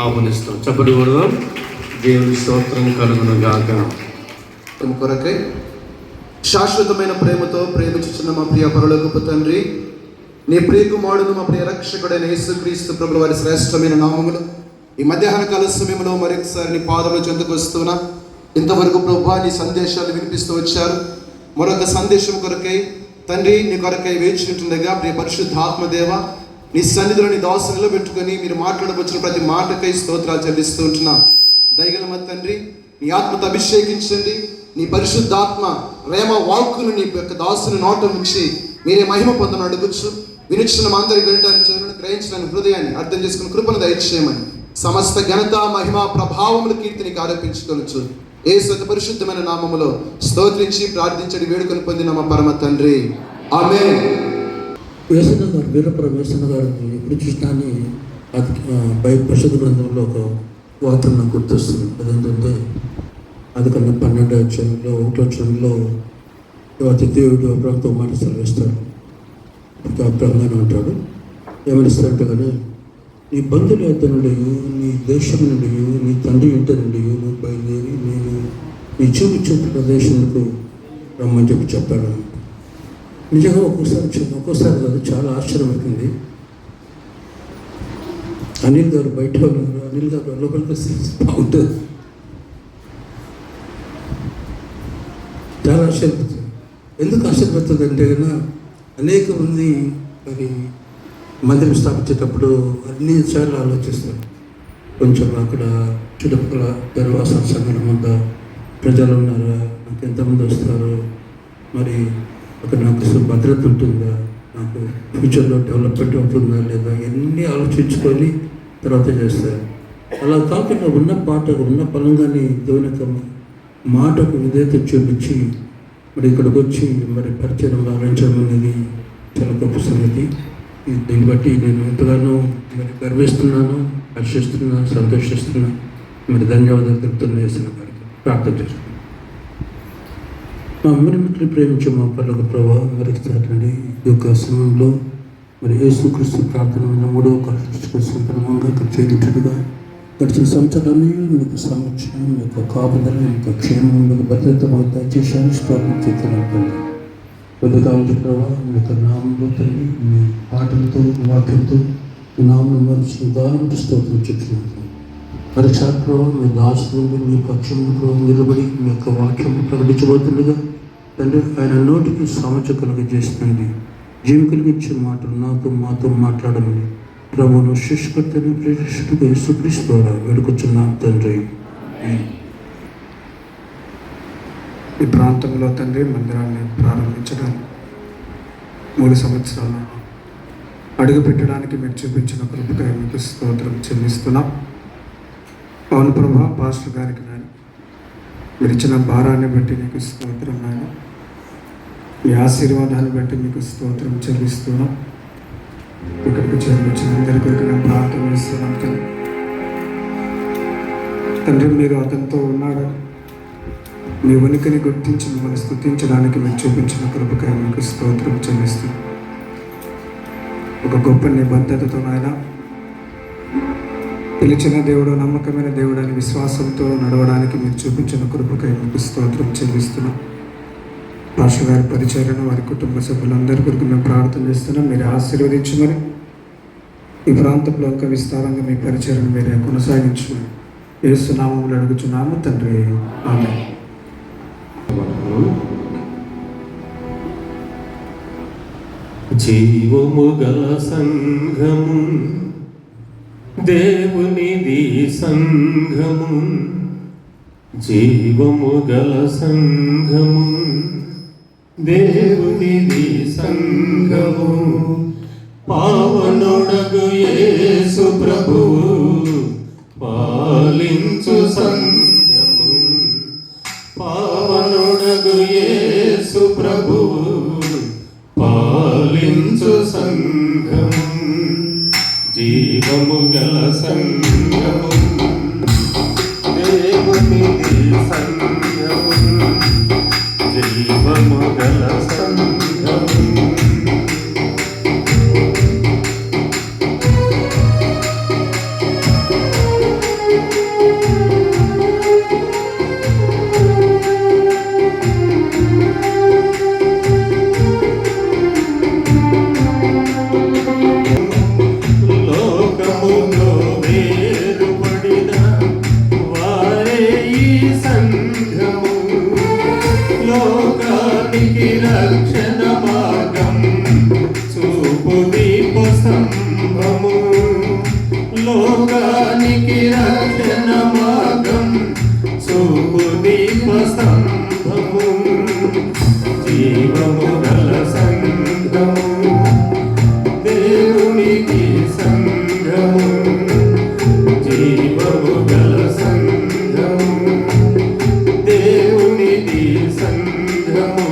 ఆహ్వానిస్తాం. చెప్పండి కూడా దేవుని స్తోత్రం కలుగును గాక. కొరకై శాశ్వతమైన ప్రేమతో ప్రేమించుచున్న మా ప్రియ పరలోకపు తండ్రి, నీ ప్రియ కుమారుడును మా ప్రియ రక్షకుడైన యేసుక్రీస్తు ప్రభుల వారి శ్రేష్టమైన నామములు ఈ మధ్యాహ్న కాల సమయంలో మరొకసారి నీ పాదముల చెంతకు వస్తున్నా. ఇంతవరకు ప్రభువా నీ సందేశాలు వినిపిస్తూ వచ్చారు. మరొక సందేశం కొరకై తండ్రి నీ కొరకై వేచి ఉంటుండగా ప్రియ పరిశుద్ధాత్మ దేవ, నీ సన్నిధిలో నీ దాసు నిలబెట్టుకొని మీరు మాట్లాడవచ్చిన ప్రతి మాటకై స్తోత్రాలు చెల్లిస్తూ ఉంటున్నా. దయగల తండ్రి, నీ ఆత్మతో అభిషేకించండి. నీ పరిశుద్ధాత్మ ప్రేమ వాక్కును నీ యొక్క దాసుని నోట నుంచి మీరే మహిమ పొందను అడుగుచ్చు. వినిచ్చిన మా అందరికి వినడానికి గ్రహించడానికి హృదయాన్ని అర్థం చేసుకుని కృపను దయచేయమని సమస్త ఘనత మహిమ ప్రభావముల కీర్తినికి ఆరోపించుకోవచ్చు. యేసు పరిశుద్ధమైన నామములో స్తోత్రించి ప్రార్థించడి వేడుకొని పొందిన మా పరమ తండ్రి, ఆమేన్. వేసన్న గారు, వీరపురం వేసన్న గారిని ఎప్పుడు చూసినా అది పరిశుద్ధ గ్రంథంలో ఒక వాక్యం నాకు గుర్తొస్తుంది. అదేంటంటే అది కన్నా 12వ అధ్యాయంలో 1వ అధ్యాయంలో దేవుడు అబ్రాహాముతో మాట సెలవిస్తాడు. అబ్రాహాముగానే ఉంటాడు. ఏమనిస్తాడంటే కానీ, నీ బంధువుల యొక్క నుండి, నీ దేశం నుండి, నీ తండ్రి ఇంటి నుండి నువ్వు బయలుదేరి నేను నీ చూపించే ప్రదేశానికి రమ్మని చెప్పాడు. నిజంగా ఒక్కోసారి కాదు, చాలా ఆశ్చర్యం అవుతుంది. అనిల్ గారు బయట ఉన్నారు, అనిల్ గారు లోపలికి బాగుంటుంది. చాలా ఆశ్చర్యపోతుంది. ఎందుకు ఆశ్చర్యపోతుంది అంటే కన్నా, అనేక మంది మరి మందిరం స్థాపించేటప్పుడు అన్ని సార్లు ఆలోచిస్తారు. కొంచెం అక్కడ చుట్టుపక్కల దర్వాసన సంఘం అంతా ప్రజలు ఉన్నారా, నాకు ఎంతమంది వస్తారు, మరి అక్కడ నాకు భద్రత ఉంటుందా, నాకు ఫ్యూచర్లో డెవలప్మెంట్ అవుతుందా లేదా, ఇవన్నీ ఆలోచించుకొని తర్వాత చేస్తారు. అలా కాకుండా ఉన్న పలంగానే దేవుని యొక్క మాటకు విధేయత చూపించి మరి ఇక్కడికి వచ్చి మరి పరిచయం ఆరంభించడం అనేది చాలా గొప్ప సంగతి. దీన్ని బట్టి నేను ఎంతగానో మరి గర్విస్తున్నాను, హర్షిస్తున్నాను, సంతోషిస్తున్నాను. మరి ధన్యవాదాలు తెలుపుతున్నా. వేసిన గారికి ప్రార్థన చేస్తున్నాను. మా అమ్మని ప్రేమించే మా పర్లకు ప్రభావ మరిస్తారండి. ఈ యొక్క సమయంలో మరి యేసుక్రీస్తు ప్రార్థన 3వ సంపన్నంగా ఇక్కడ చేయించుడుగా గడిచిన సంవత్సరాన్ని మీకు సంరక్షణ, మీ యొక్క కాపుదల, మీ యొక్క క్షేమం, మీకు భద్రత దయచేసాను. స్తోత్రం చేస్తున్నాను. కొద్దిగా ప్రభావ మీ యొక్క నామంలో తండ్రి, మీ పాటలతో వాక్యంతో మీ నామం మరిచిన దాని స్తోత్రం చెప్తున్నాను. మరి ప్రభావ మీ దాసులు మీ పక్షంలో నిలబడి మీ యొక్క వాక్యం ప్రకటించబోతుండగా తండ్రి ఆయన నోటికి సామర్థ్యం కలిగజేస్తుంది. జీవి కలిగించే మాటలు మాతో మాట్లాడమని ప్రభువును సృష్టికర్తని ప్రేక్షకుడు యేసుక్రీస్తు ద్వారా వేడుకొచ్చున్నాం తండ్రి. ఈ ప్రాంతంలో తండ్రి మందిరాన్ని ప్రారంభించడం 3 సంవత్సరాలు అడుగు పెట్టడానికి మీరు చూపించిన కృపకై మీకు స్తోత్రం చెల్లిస్తున్నాం. పవన్ ప్రభా పాస్టర్ గారికి నేను మీరు ఇచ్చిన భారాన్ని బట్టి నీకు స్తోత్రం, నాయన మీ ఆశీర్వాదాన్ని బట్టి మీకు స్తోత్రం చెల్లిస్తున్నాం. ఇక్కడికి చేరుకొచ్చిన అందరి కొరకు నేను ప్రార్థన చేస్తున్నాం. తండ్రి మీరు అతనితో ఉన్నాడు, మీ ఉనికిని గుర్తించి మిమ్మల్ని స్తుతించడానికి మీరు చూపించిన కృపకై మీకు స్తోత్రం చెల్లిస్తున్నాం. ఒక గొప్ప నిబద్ధతతో నాయన పిలిచిన దేవుడు, నమ్మకమైన దేవుడు అని విశ్వాసంతో నడవడానికి మీరు చూపించిన కృపకై మీకు స్తోత్రం చెల్లిస్తున్నాం. పాస్టర్ గారి పరిచర్యను, వారి కుటుంబ సభ్యులందరి కొరకు మేము ప్రార్థన చేస్తున్నాం. మీరు ఆశీర్వదించమని, ఈ ప్రాంతంలో ఇంకా విస్తారంగా మీ పరిచర్యను మీరే కొనసాగించమని యేసు నామములో అడుగుచున్నాము తండ్రి, ఆమేన్. జీవము గల సంఘము దేవునిది సంఘము, జీవము గల సంఘము దేవునిది సంఘము, పావనుడగు యేసు ప్రభువు పాలించు సంఘము, పావనుడగు యేసు ప్రభువు పాలించు సంఘము, జీవము గల సంఘము దేవునిది సంఘము, జీవము గల సంఘము. జీవము గల సంఘము దేవునికి సంఘము జీవము గల సంఘము దేవునికి సంఘము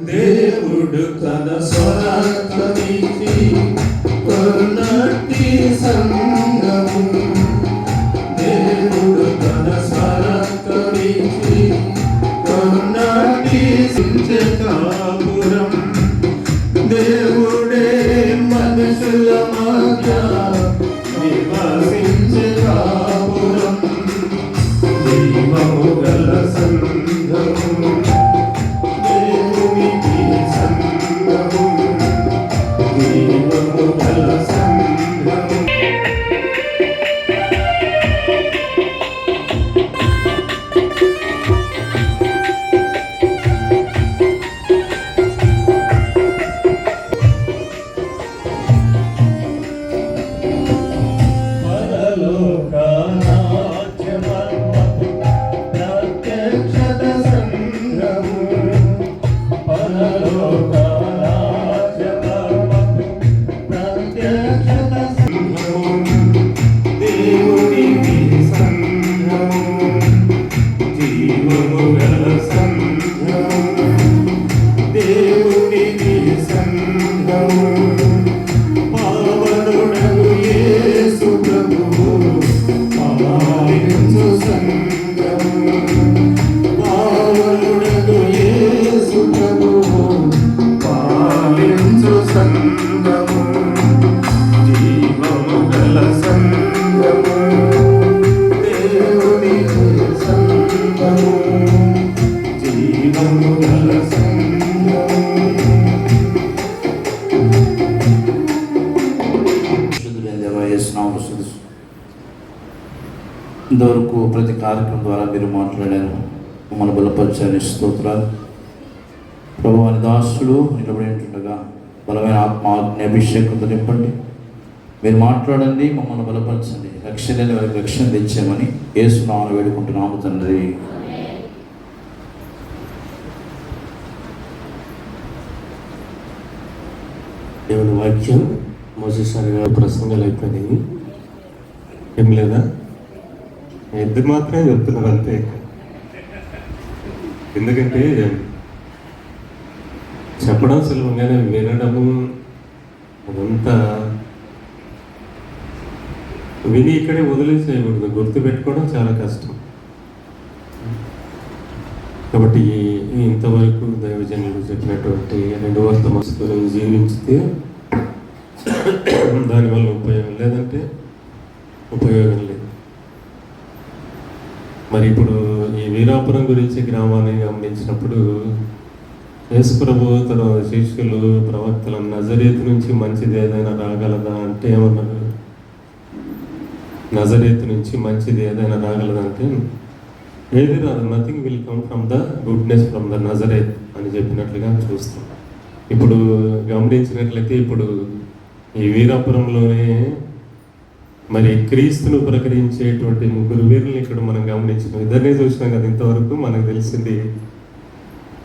దేవుడు తన స్వరక్తమిచ్చి కొన్నట్టి సంఘము దేవుడు తన స్వరక్తమిచ్చి కొన్నట్టి సించకాపురం దేవుడే మనుషుల మధ్య నివసించే కాపురం జీవము గల సంఘము దేవునికి సంఘము జీవము గల సంఘము ప్రత్యక్షత సంఘము ప్రత్యక్షత సంఘము దేవునికి సంఘము జీవము గల సంఘము దేవునికి సంఘము పావనుడగు యేసు ప్రభువు పాలించు సంఘము పావనుడగు యేసు ప్రభువు పాలించు సంఘము జీవము గల సంఘము దేవునికి సంఘము జీవము గల సంఘము ఇంతవరకు ప్రతి కార్యక్రమం ద్వారా మీరు మాట్లాడారు, మమ్మల్ని బలపరిచారు. స్తోత్రాలు ప్రభు. అని దాసుడు నిలబడి ఉంటుండగా బలమైన ఆత్మ అభిషేకంతో నింపండి. మీరు మాట్లాడండి, మమ్మల్ని బలపరచండి. రక్షణ లేని వారికి రక్షణ తెచ్చామని యేసు నామమున వేడుకుంటున్నాము తండ్రి. దేవుని వాక్యం మొదటిసారిగా ప్రసంగాలు అయిపోయినాయి. ఏం లేదా, ఇద్దరు మాత్రమే చెప్తున్నారు అంతే. ఎందుకంటే చెప్పడం సులభంగానే, వినడము అదంతా విని ఇక్కడే వదిలేసేయకూడదు, గుర్తుపెట్టుకోవడం చాలా కష్టం. కాబట్టి ఇంతవరకు దైవజనులు చెప్పినటువంటి రెండు వర్తమానాలు జీవించితే దానివల్ల ఉపయోగం, లేదంటే ఉపయోగం లేదు. మరి ఇప్పుడు ఈ వీరాపురం గురించి గ్రామాన్ని గమనించినప్పుడు యేసు ప్రభు తన శిష్యులు ప్రవక్తల నజరేతు నుంచి మంచిది ఏదైనా రాగలదా అంటే ఏమన్నారు? నజరేతు నుంచి మంచిది ఏదైనా రాగలదా అంటే ఏది రాదు. Nothing will come from the goodness from the Nazareth అని చెప్పినట్లుగా చూస్తాం. ఇప్పుడు గమనించినట్లయితే ఇప్పుడు ఈ వీరాపురంలోనే మరి క్రీస్తును ప్రకటించేటువంటి ముగ్గురు వీరులు ఇక్కడ మనం గమనించినాం. ఇద్దరినే చూసినాం కదా ఇంతవరకు. మనకు తెలిసింది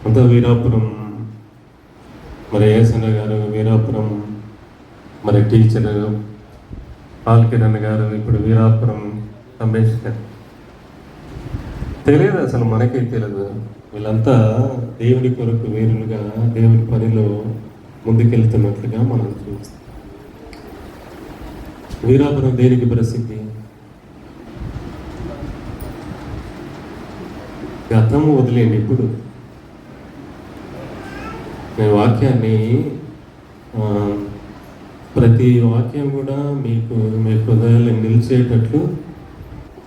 అంతా వీరాపురం, మరి ఏసన్న గారు వీరాపురం, మరి టీచర్ పాల్కిరణ్ గారు, ఇప్పుడు వీరాపురం రమేష్ గారు. తెలియదు అసలు, మనకే తెలియదు. వీళ్ళంతా దేవుడి కొరకు వీరులుగా దేవుడి పనిలో ముందుకెళ్తున్నట్లుగా మనం చూస్తాం. వీరాపురం దేనికి ప్రసిద్ధి? గతం వదిలేండి, ఇప్పుడు నేను వాక్యాన్ని ప్రతి వాక్యం కూడా మీకు మీ హృదయాల్లో నిలిచేటట్లు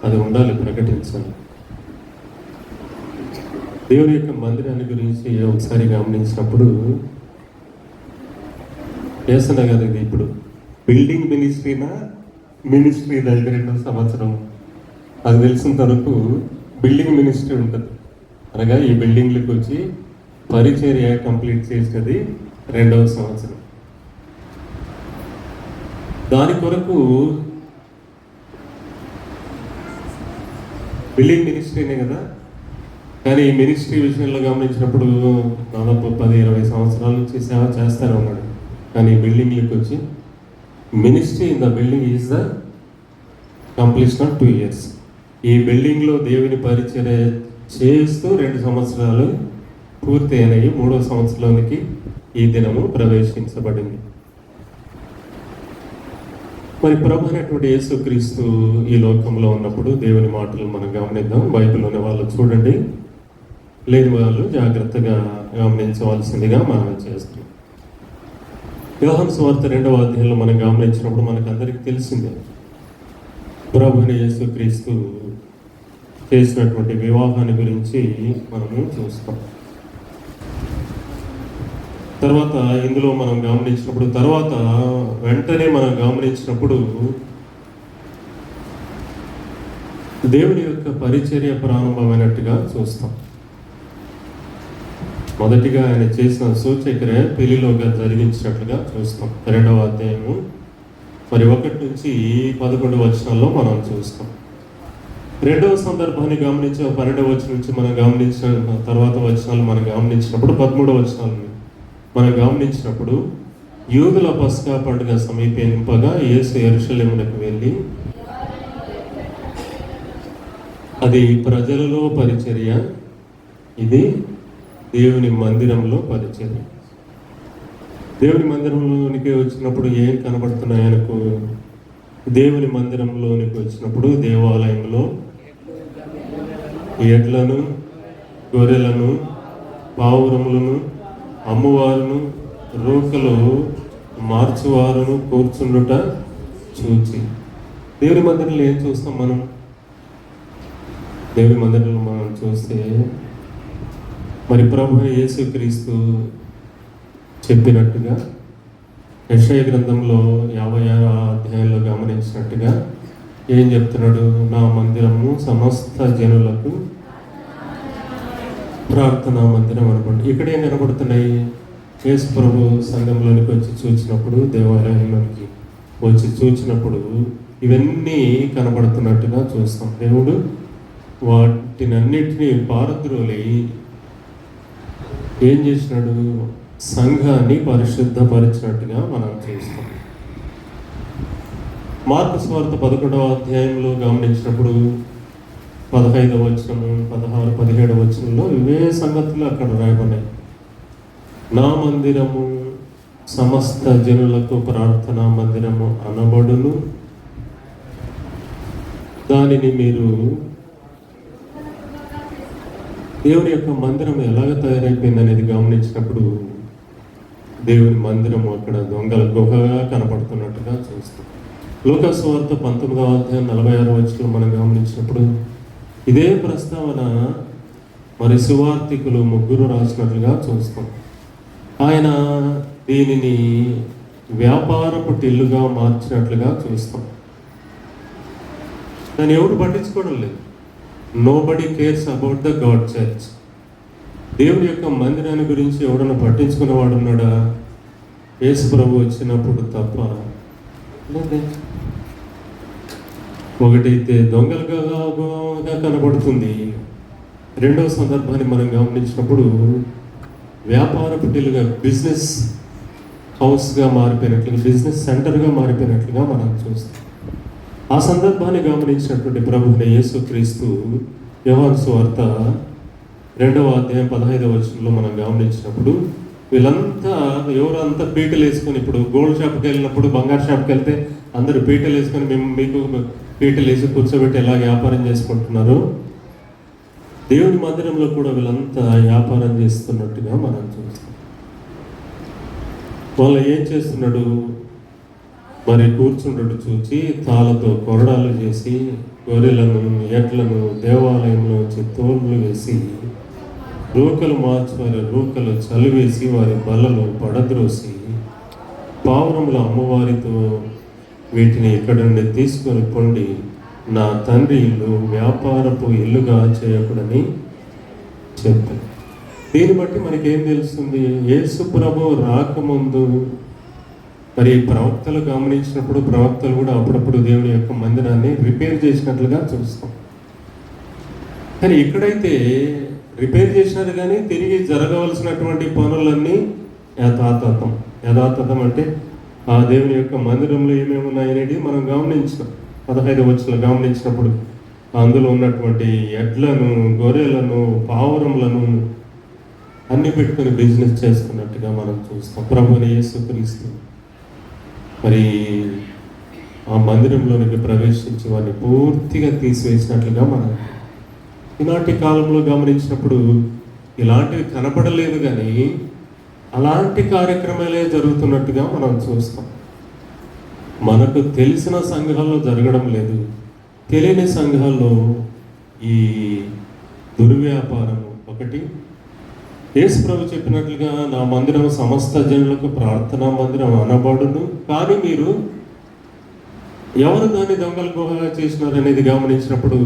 అది ఉండాలి, ప్రకటించాలి. దేవుని యొక్క మందిరాన్ని గురించి ఒకసారి గమనించినప్పుడు ఏసన్న గారు ఇది ఇప్పుడు బిల్డింగ్ మినిస్ట్రీ దగ్గర 2వ సంవత్సరం నాకు తెలిసినంత వరకు బిల్డింగ్ మినిస్ట్రీ ఉంటుంది. అనగా ఈ బిల్డింగ్లకు వచ్చి పరిచర్య కంప్లీట్ చేసేది 2వ సంవత్సరం. దాని కొరకు బిల్డింగ్ మినిస్ట్రీనే కదా, కానీ ఈ మినిస్ట్రీ విషయంలో గమనించినప్పుడు దాదాపు 10-20 సంవత్సరాల నుంచి సేవ చేస్తూనే ఉన్నాడు. కానీ బిల్డింగ్కి వచ్చి ministry in the building is the completion of 2 years. ఈ బిల్డింగ్లో దేవుని పరిచర్య చేస్తూ 2 సంవత్సరాలు పూర్తి అయినాయి. 3వ సంవత్సరానికి ఈ దినము ప్రవేశించబడింది. మరి ప్రభు అయినటువంటి యేసుక్రీస్తు ఈ లోకంలో ఉన్నప్పుడు దేవుని మాటలు మనం గమనిద్దాం. బైబిల్లోని వాళ్ళు చూడండి, లేని వాళ్ళు జాగ్రత్తగా గమనించవలసిందిగా మనం చేస్తాం. యోహాను సువార్త 2వ అధ్యాయంలో మనం గమనించినప్పుడు మనకు అందరికీ తెలిసిందే, ప్రభు అయిన యేసుక్రీస్తు చేసినటువంటి వివాహాన్ని గురించి మనము చూస్తాం. తర్వాత ఇందులో మనం గమనించినప్పుడు వెంటనే మనం గమనించినప్పుడు దేవుని యొక్క పరిచర్య ప్రారంభమైనట్టుగా చూస్తాం. మొదటిగా ఆయన చేసిన సూచక్రియ పెళ్లిలోగా జరిగించినట్లుగా చూస్తాం. 2వ అధ్యాయము మరి 1 నుంచి 11 వచనాల్లో మనం చూస్తాం. 2వ సందర్భాన్ని గమనించి 12వ వచనం నుంచి మనం గమనించిన తర్వాత వచనాలు మనం గమనించినప్పుడు 13వ వచనాలను మనం గమనించినప్పుడు యూదుల పస్కా పండుగ సమీపింపగా యేసు యెరూషలేమునకు వెళ్ళి, అది ప్రజలలో పరిచర్య, ఇది దేవుని మందిరంలో పరిచర్య. దేవుని మందిరంలోనికి వచ్చినప్పుడు ఏం కనబడుతున్నాయి ఆయనకు? దేవుని మందిరంలోనికి వచ్చినప్పుడు దేవాలయంలో ఎడ్లను, గొర్రెలను, పావురములను, అమ్మువారును, రూకలు మార్చువారును కూర్చుండుట చూచి. దేవుని మందిరంలో ఏం చూస్తాం మనం? దేవుని మందిరంలో మనం చూస్తే మరి ప్రభు యేసుక్రీస్తు చెప్పినట్టుగా యెషయా గ్రంథంలో 56వ అధ్యాయంలో గమనించినట్టుగా ఏం చెప్తున్నాడు? నా మందిరము సమస్త జనులకు ప్రార్థనా మందిరం అనుకోండి. ఇక్కడ ఏం కనబడుతున్నాయి? యేసు ప్రభు సంఘంలోనికి వచ్చి చూచినప్పుడు, దేవాలయంలోనికి వచ్చి చూచినప్పుడు ఇవన్నీ కనబడుతున్నట్టుగా చూస్తాం. దేవుడు వాటినన్నిటినీ పారద్రోలి ఏం చేసినాడు? సంఘాన్ని పరిశుద్ధపరిచినట్టుగా మనం చూస్తాం. మార్కు సువార్త 11వ అధ్యాయంలో గమనించినప్పుడు 15వ వచనము, 16, 17వ వచనంలో ఇవే సంగతులు అక్కడ రాయబడినాయి. నా మందిరము సమస్త జనులకు ప్రార్థనా మందిరము అనబడును, దానిని మీరు దేవుని యొక్క మందిరం ఎలాగ తయారైపోయింది అనేది గమనించినప్పుడు దేవుని మందిరము అక్కడ దొంగల గుహగా కనపడుతున్నట్టుగా చూస్తాం. లూకాసు వార్త 19వ అధ్యాయం 46వ వచనంలో మనం గమనించినప్పుడు ఇదే ప్రస్తావన మరి సువార్తికులు 3 రాసినట్లుగా చూస్తాం. ఆయన దీనిని వ్యాపారపు టిల్లుగా మార్చినట్లుగా చూస్తాం. దాన్ని ఎవరు పట్టించుకోవడం లేదు. Nobody cares about the God church. దేవుని యొక్క మందిరాన్ని గురించి ఎవడన్నా పట్టించుకునేవాడు ఉన్నాడా? యేసు ప్రభు వచ్చినప్పుడు తప్ప. ఒకటైతే దొంగలుగా కనబడుతుంది. 2వ సందర్భాన్ని మనం గమనించినప్పుడు వ్యాపారపు టిల్లుగా, బిజినెస్ హౌస్గా మారిపోయినట్లుగా, బిజినెస్ సెంటర్గా మారిపోయినట్లుగా మనం చూస్తాం. ఆ సందర్భాన్ని గమనించినటువంటి ప్రభువైన యేసుక్రీస్తు యోహాను సువార్త 2వ అధ్యాయం 15వ వచనంలో మనం గమనించినప్పుడు వీళ్ళంతా ఎవరంతా పీటలు వేసుకొని, ఇప్పుడు గోల్డ్ షాప్కి వెళ్ళినప్పుడు, బంగారు షాప్కి వెళ్తే అందరూ పీటలు వేసుకొని మీకు పీటలు వేసి కూర్చోబెట్టి ఎలా వ్యాపారం చేసుకుంటున్నారు, దేవుని మందిరంలో కూడా వీళ్ళంతా వ్యాపారం చేస్తున్నట్టుగా మనం చూస్తాం. వాళ్ళు ఏం చేస్తున్నాడు? మరి కూర్చుండడు చూచి తాళతో కొరడాలు చేసి గొర్రెలను, ఎడ్లను దేవాలయంలో తోళ్ళు వేసి రూకలు మార్చువారి రూకలు చలివేసి వారి బలలో పడద్రోసి పావురముల అమ్మవారితో వీటిని ఇక్కడ నుండి తీసుకొని పొండి నా తండ్రి ఇల్లు వ్యాపారపు ఇల్లుగా చేయకూడని చెప్పారు. దీన్ని బట్టి మనకేం తెలుస్తుంది? యేసు ప్రభు రాకముందు మరి ప్రవక్తలు గమనించినప్పుడు ప్రవక్తలు కూడా అప్పుడప్పుడు దేవుని యొక్క మందిరాన్ని రిపేర్ చేసినట్లుగా చూస్తాం. కానీ ఇక్కడైతే రిపేర్ చేసినారు కానీ తిరిగి జరగవలసినటువంటి పనులన్నీ యథాతథం అంటే ఆ దేవుని యొక్క మందిరంలో ఏమేమి ఉన్నాయనేది మనం గమనించినాం. 15వ వచనంలో గమనించినప్పుడు అందులో ఉన్నటువంటి ఎడ్లను, గొర్రెలను, పావురములను అన్ని పెట్టుకుని బిజినెస్ చేసుకున్నట్టుగా మనం చూస్తాం. ప్రభువుని యేసుక్రీస్తు మరి ఆ మందిరంలోనికి ప్రవేశించి వారిని పూర్తిగా తీసివేసినట్లుగా మనం ఈనాటి కాలంలో గమనించినప్పుడు ఇలాంటివి కనపడలేదు, కానీ అలాంటి కార్యక్రమాలే జరుగుతున్నట్టుగా మనం చూస్తాం. మనకు తెలిసిన సంఘాల్లో జరగడం లేదు, తెలియని సంఘాల్లో ఈ దుర్వ్యాపారం ఒకటి. యేసు ప్రభు చెప్పినట్లుగా నా మందిరం సమస్త జనులకు ప్రార్థనా మందిరం అనబడును, కానీ మీరు ఎవరు దాన్ని దొంగల గుహగా చేసినారు అనేది గమనించినప్పుడు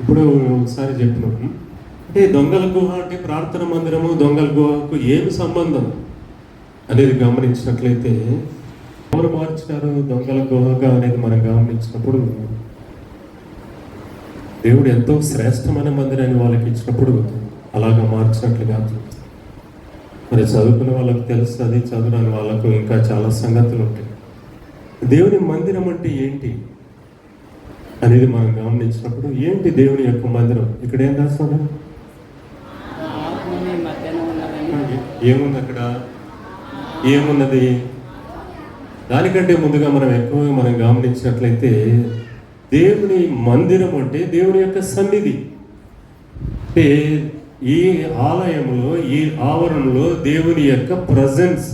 ఇప్పుడు ఒకసారి చెప్పినాము. అంటే దొంగల గుహ అంటే ప్రార్థన మందిరము దొంగల గుహకు ఏమి సంబంధం అనేది గమనించినట్లయితే ఎవరు మార్చినారు దొంగల గుహగా అనేది మనం గమనించినప్పుడు దేవుడు ఎంతో శ్రేష్టమైన మందిరాన్ని వాళ్ళకి ఇచ్చినప్పుడు అలాగా మార్చినట్లుగా చూస్తాం. మరి చదువుకున్న వాళ్ళకు తెలుస్తుంది, చదువురాని వాళ్ళకు ఇంకా చాలా సంగతులు ఉంటాయి. దేవుని మందిరం అంటే ఏంటి అనేది మనం గమనించినప్పుడు ఏంటి దేవుని యొక్క మందిరం? ఇక్కడ ఏం రాస్తాడు? ఏముంది అక్కడ? ఏమున్నది? దానికంటే ముందుగా మనం గమనించినట్లయితే దేవుని మందిరం అంటే దేవుని యొక్క సన్నిధి. అంటే ఈ ఆలయంలో, ఈ ఆవరణలో దేవుని యొక్క ప్రజెన్స్,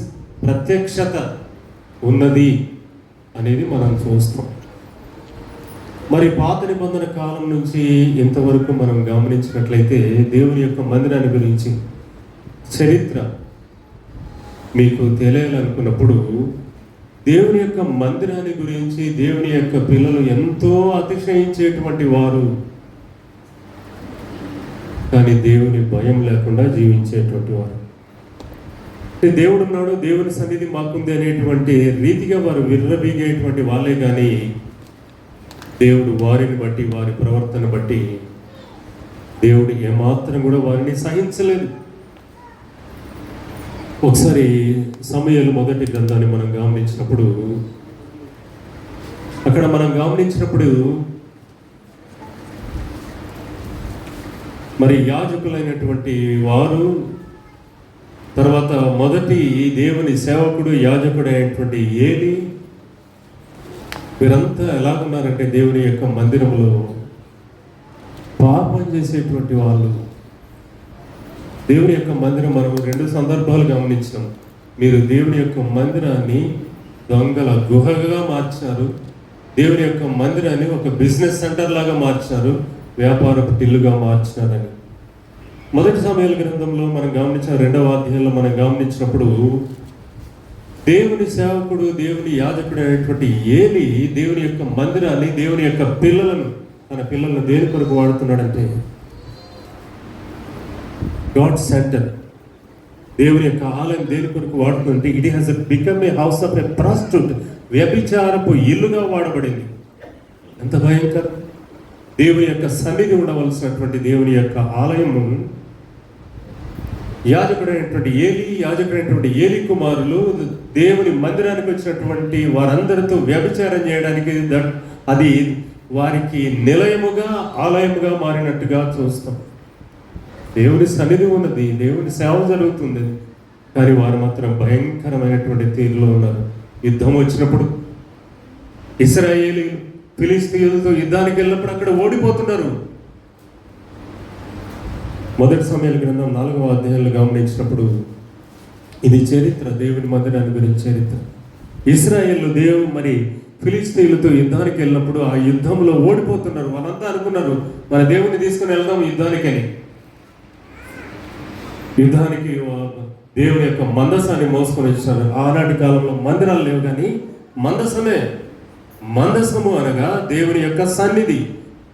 ప్రత్యక్షత ఉన్నది అనేది మనం చూస్తాం. మరి పాత నిబంధన కాలం నుంచి ఇంతవరకు మనం గమనించినట్లయితే దేవుని యొక్క మందిరాన్ని గురించి చరిత్ర మీకు తెలియాలనుకున్నప్పుడు దేవుని యొక్క మందిరాన్ని గురించి దేవుని యొక్క పిల్లలు ఎంతో అతిశయించేటువంటి వారు, కానీ దేవుని భయం లేకుండా జీవించేటువంటి వారు. దేవుడు ఉన్నాడు, దేవుని సన్నిధి మాకుంది అనేటువంటి రీతిగా వారు విర్రబీగేటువంటి వాళ్ళే, కానీ దేవుడు వారిని బట్టి, వారి ప్రవర్తన బట్టి దేవుడు ఏమాత్రం కూడా వారిని సహించలేదు. ఒకసారి సమూయేలు మొదటి గ్రంథాన్ని మనం గమనించినప్పుడు అక్కడ మనం గమనించినప్పుడు మరి యాజకులైనటువంటి వారు, తర్వాత మొదటి దేవుని సేవకుడు యాజకుడు అయినటువంటి ఏలి, వీరంతా ఎలాగున్నారంటే దేవుని యొక్క మందిరంలో పాపం చేసేటువంటి వాళ్ళు. దేవుని యొక్క మందిరం మనం 2 సందర్భాలు గమనించాం. మీరు దేవుని యొక్క మందిరాన్ని దొంగల గుహగా మార్చారు, దేవుని యొక్క మందిరాన్ని ఒక బిజినెస్ సెంటర్ లాగా మార్చారు, వ్యాపారపు టిల్లుగా మార్చినారని. మొదటి సమూయేలు గ్రంథంలో మనం గమనించిన 2వ అధ్యాయంలో మనం గమనించినప్పుడు దేవుని సేవకుడు, దేవుని యాజకుడు అయినటువంటి ఏలి దేవుని యొక్క మందిరాన్ని, దేవుని యొక్క తన పిల్లలను దేని కొరకు వాడుతున్నాడంటే గాడ్ సెంటర్, దేవుని యొక్క ఆలయం దేని కొరకు వాడుతుంటే it has become a house of a prostitute, వ్యభిచారపు ఇల్లుగా వాడబడింది. ఎంత భయంకరం! దేవుని యొక్క సన్నిధి ఉండవలసినటువంటి దేవుని యొక్క ఆలయము యాజకుడైనటువంటి ఏలి కుమారులు దేవుని మందిరానికి వచ్చినటువంటి వారందరితో వ్యభిచారం చేయడానికి అది వారికి నిలయముగా, ఆలయముగా మారినట్టుగా చూస్తాం. దేవుని సన్నిధి ఉన్నది, దేవుని సేవ జరుగుతుంది, కానీ వారు మాత్రం భయంకరమైనటువంటి తీరులో ఉన్నారు. యుద్ధం వచ్చినప్పుడు ఇశ్రాయేలీయులు ఫిలిష్తీయులతో యుద్ధానికి వెళ్ళినప్పుడు అక్కడ ఓడిపోతున్నారు. మొదటి సమూయేలు గ్రంథం 4వ అధ్యాయంలో గమనించినప్పుడు ఇది చరిత్ర, దేవుని మందిరాన్ని గురించి చరిత్ర. ఇశ్రాయేలు మరి ఫిలిష్తీయులతో యుద్ధానికి వెళ్ళినప్పుడు ఆ యుద్ధంలో ఓడిపోతున్నారు. వాళ్ళంతా అనుకున్నారు మన దేవుని తీసుకుని వెళ్దాం యుద్ధానికని. యుద్ధానికి దేవుని యొక్క మందసాన్ని మోసుకొని వచ్చారు. ఆనాటి కాలంలో మందిరాలు లేవు, కానీ మందసము అనగా దేవుని యొక్క సన్నిధి,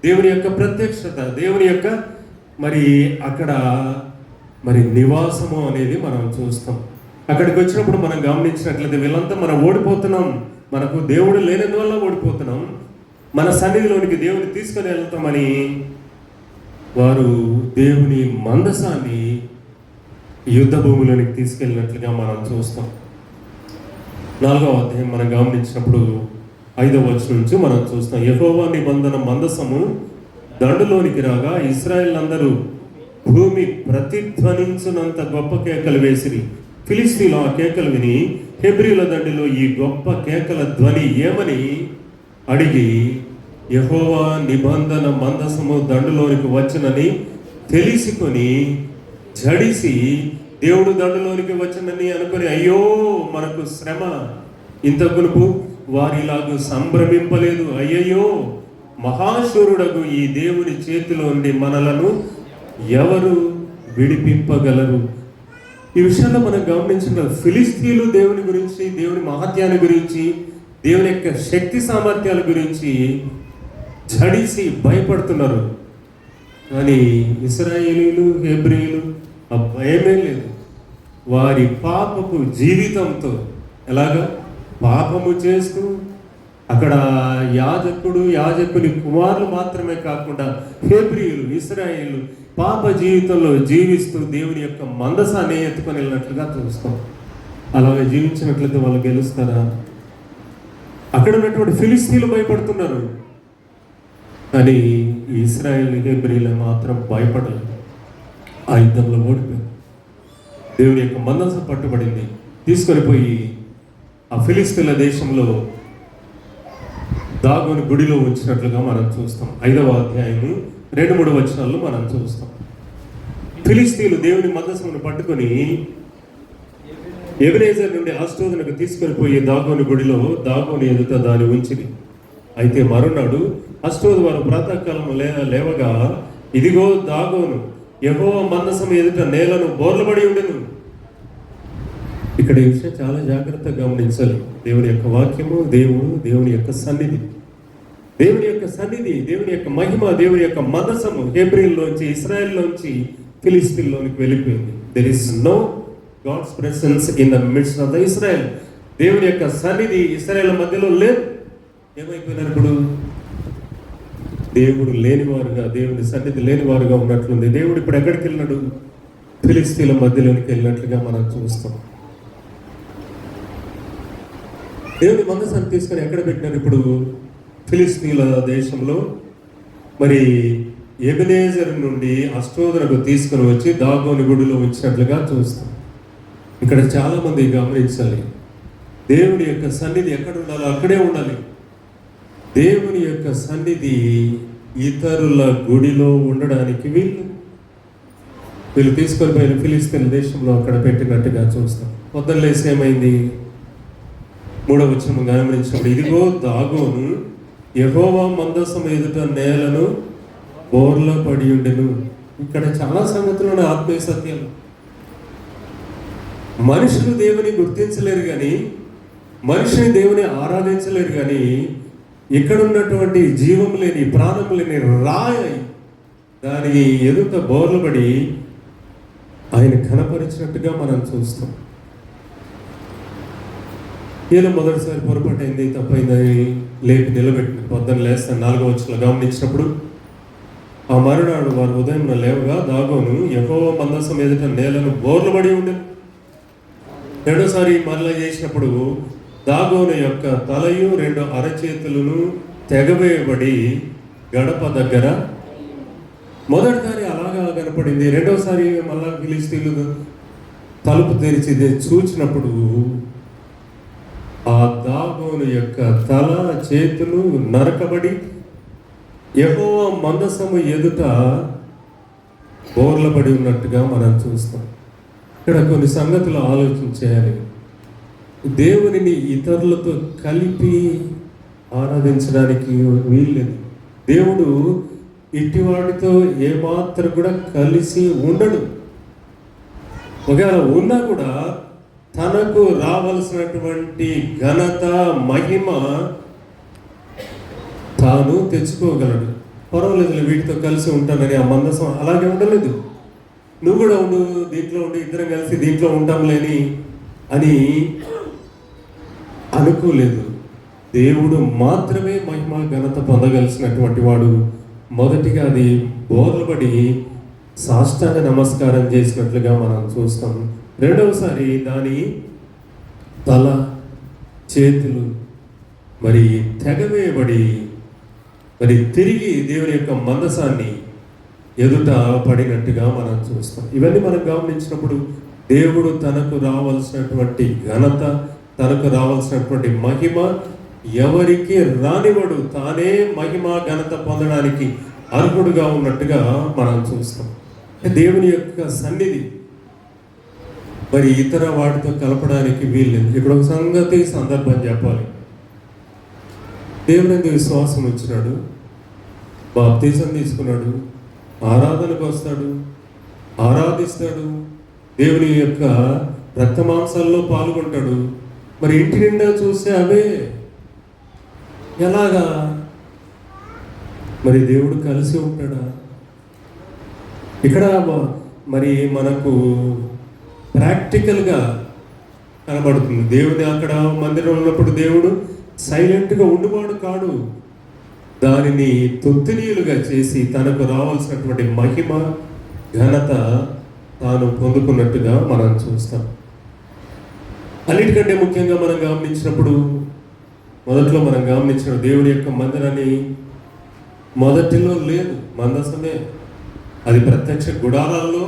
దేవుని యొక్క ప్రత్యక్షత, దేవుని యొక్క మరి అక్కడ మరి నివాసము అనేది మనం చూస్తాం. అక్కడికి వచ్చినప్పుడు మనం గమనించినట్లయితే వీళ్ళంతా మనం ఓడిపోతున్నాం, మనకు దేవుడు లేనందువల్ల ఓడిపోతున్నాం, మన సన్నిధిలోనికి దేవుని తీసుకొని వెళ్తామని వారు దేవుని మందసాన్ని యుద్ధ భూమిలోనికి తీసుకెళ్ళినట్లుగా మనం చూస్తాం. 4వ అధ్యాయం మనం గమనించినప్పుడు 5వ వచనం నుంచి మనం చూస్తాం. యెహోవా నిబంధన మందసము దండులోనికి రాగా ఇశ్రాయేల్ అందరూ భూమి ప్రతిధ్వనించునంత గొప్ప కేకలు వేసిరి. ఫిలిస్తీన్లు ఆ కేకలు విని హెబ్రీల దండిలో ఈ గొప్ప కేకల ధ్వని ఏమని అడిగి యెహోవా నిబంధన మందసము దండులోనికి వచ్చనని తెలిసికొని జడిసి దేవుడు దండులోనికి వచ్చనని అనుకుని అయ్యో మనకు శ్రమ, ఇంతకునుపు వారిలాగా సంభ్రమింపలేదు, అయ్యయ్యో మహాశూరుడగు ఈ దేవుని చేతిలో నుండి మనలను ఎవరు విడిపింపగలరు. ఈ విషయంలో మనం గమనించిన ఫిలిస్తీన్లు దేవుని గురించి, దేవుని మహత్యాన్ని గురించి, దేవుని యొక్క శక్తి సామర్థ్యాల గురించి జడిసి భయపడుతున్నారు. కానీ ఇశ్రాయేలీలు హెబ్రీలు ఆ భయమే లేదు. వారి పాపపు జీవితంతో ఎలాగా పాపము చేస్తూ అక్కడ యాజకుని కుమారులు మాత్రమే కాకుండా హెబ్రీయులు ఇశ్రాయేలు పాప జీవితంలో జీవిస్తూ దేవుని యొక్క మందసాన్ని ఎత్తుకొని వెళ్ళినట్లుగా చూస్తాం. అలాగే జీవించినట్లయితే వాళ్ళు గెలుస్తారా? అక్కడ ఉన్నటువంటి ఫిలిస్తీన్లు భయపడుతున్నారు, కానీ ఇశ్రాయేల్ హెబ్రీలు మాత్రం భయపడలేదు. ఆ యుద్ధంలో ఓడిపోయారు. దేవుని యొక్క మందసం పట్టుబడింది, తీసుకొని పోయి ఆ ఫిలిస్తీన్ల దేశంలో దాగోని గుడిలో ఉంచినట్లుగా మనం చూస్తాం. 5వ అధ్యాయము 2-3 వచనాల్లో మనం చూస్తాం. ఫిలిస్తీన్లు దేవుని మందసమును పట్టుకొని ఎబెనేజర్ నుండి ఆస్టోదునకు తీసుకొని పోయి దాగోని గుడిలో దాగోని ఎదుట దాన్ని ఉంచిరి. అయితే మరునాడు అష్టోదు వారు ప్రాతకాలం లేవగా ఇదిగో దాగోను యెహోవా మందసం ఎదుట నేలను బోర్లబడి ఉండెను. ఇక్కడ ఈ విషయం చాలా జాగ్రత్తగా గమనించాలి. దేవుని యొక్క వాక్యము, దేవుని యొక్క సన్నిధి, దేవుని యొక్క సన్నిధి, దేవుని యొక్క మహిమ, దేవుని యొక్క మందసము హెబ్రీల్లోంచి ఇశ్రాయేల్లోంచి ఫిలిస్తీన్లోనికి వెళ్ళిపోయింది. There is no God's presence in the midst of the Israel. దేవుని యొక్క సన్నిధి ఇశ్రాయేల్ మధ్యలో లేదు. ఏమైపోయినారు ఇప్పుడు? దేవుడు లేనివారుగా, దేవుని సన్నిధి లేనివారుగా ఉన్నట్లుంది. దేవుడు ఇప్పుడు ఎక్కడికి వెళ్ళినాడు? ఫిలిస్తీన్ల మధ్యలోనికి వెళ్ళినట్లుగా మనం చూస్తాం. దేవుని మందసాన్ని తీసుకొని ఎక్కడ పెట్టినారు ఇప్పుడు? ఫిలిస్తీన్ల దేశంలో. మరి ఎబెనేజర్ నుండి అష్టోదరకు తీసుకొని వచ్చి దాగోని గుడిలో ఉంచినట్లుగా చూస్తాం. ఇక్కడ చాలా మంది గమనించాలి, దేవుని యొక్క సన్నిధి ఎక్కడ ఉండాలో అక్కడే ఉండాలి. దేవుని యొక్క సన్నిధి ఇతరుల గుడిలో ఉండడానికి వీళ్ళు తీసుకొని పోయిన ఫిలిస్తీన్ దేశంలో అక్కడ పెట్టినట్టుగా చూస్తాం. పొద్దున్న లేసి ఏమైంది? 3వ వచనం గమనించినప్పుడు ఇదిగో దాగోను యెహోవా మందసం ఎదుట నేలను బోర్ల పడి ఉండెను. ఇక్కడ చాలా సంగతులు ఆత్మీయ సత్యాలు. మనుషులు దేవుని గుర్తించలేరు కానీ, మనిషిని దేవుని ఆరాధించలేరు కానీ, ఇక్కడ ఉన్నటువంటి జీవం లేని, ప్రాణం లేని రాయి దాని ఎదుట బోర్లబడి ఆయన కనపరిచినట్టుగా మనం చూస్తాం. ఈయన మొదటిసారి పొరపాటైంది, తప్పైందని లేపి నిలబెట్టిన. పొద్దున్న లేస్తాను 4వ వచనంలో గమనించినప్పుడు ఆ మరునాడు వారు ఉదయం లేవగా దాగోను యెహోవా మందసం ఎదుట నేలను బోర్లబడి ఉండేది. రెండోసారి మరలా చేసినప్పుడు దాగోను యొక్క తలయు 2 అరచేతులను తెగవేయబడి గడప దగ్గర మొదటిసారి అలాగా కనపడింది. రెండోసారి మళ్ళా ఫిలిస్తీన్లు తలుపు తెరిచి చూచినప్పుడు ఆ దాగోను యొక్క తల చేతులు నరకబడి యెహోవా మందసము ఎదుట బోర్లబడి ఉన్నట్టుగా మనం చూస్తాం. ఇక్కడ కొన్ని సంగతులు ఆలోచించేయాలి. దేవునిని ఇతరులతో కలిపి ఆరాధించడానికి వీల్లేదు. దేవుడు ఇట్టివాడితో ఏమాత్రం కూడా కలిసి ఉండడు. ఒకవేళ ఉన్నా కూడా తనకు రావలసినటువంటి ఘనత, మహిమ తాను తెచ్చుకోగలడు. పర్వాలేదు వీటితో కలిసి ఉంటానని ఆ మందసం అలాగే ఉండలేదు. నువ్వు కూడా ఉండు, దీంట్లో ఉండి ఇద్దరం కలిసి దీంట్లో ఉంటాంలేని అని అనుకోలేదు. దేవుడు మాత్రమే మహిమ ఘనత పొందగలిసినటువంటి వాడు. మొదటిగా అది బోర్లబడి సాష్టాంగ నమస్కారం చేసినట్లుగా మనం చూస్తాం. రెండవసారి దాని తల, చేతులు మరి తెగవేయబడి మరి తిరిగి దేవుని యొక్క మందసాన్ని ఎదుట పడినట్టుగా మనం చూస్తాం. ఇవన్నీ మనం గమనించినప్పుడు దేవుడు తనకు రావాల్సినటువంటి ఘనత, తనకు రావాల్సినటువంటి మహిమ ఎవరికి రానివాడు, తానే మహిమ ఘనత పొందడానికి అర్హుడుగా ఉన్నట్టుగా మనం చూస్తాం. దేవుని యొక్క సన్నిధి మరి ఇతర వాటితో కలపడానికి వీల్లేదు. ఇక్కడ ఒక సందర్భం చెప్పాలి. దేవుని విశ్వాసం వచ్చినాడు, బాప్తీసం తీసుకున్నాడు, ఆరాధనకు వస్తాడు, ఆరాధిస్తాడు, దేవుని యొక్క రక్త మాంసాల్లో పాల్గొంటాడు. మరి ఇంటి నిండా చూస్తే అవే ఎలాగా? మరి దేవుడు కలిసి ఉంటాడా? ఇక్కడ మరి మనకు ప్రాక్టికల్గా కనబడుతుంది. దేవుని అక్కడ మందిరం ఉన్నప్పుడు దేవుడు సైలెంట్గా ఉండువాడు కాడు. దానిని తొత్తినీయులుగా చేసి తనకు రావాల్సినటువంటి మహిమ ఘనత తాను పొందుకున్నట్టుగా మనం చూస్తాం. అన్నిటికంటే ముఖ్యంగా మనం గమనించినప్పుడు, మొదట్లో మనం గమనించిన దేవుని యొక్క మందిరాన్ని మొదటిలో లేదు, మందసమే. అది ప్రత్యక్ష గుడారాల్లో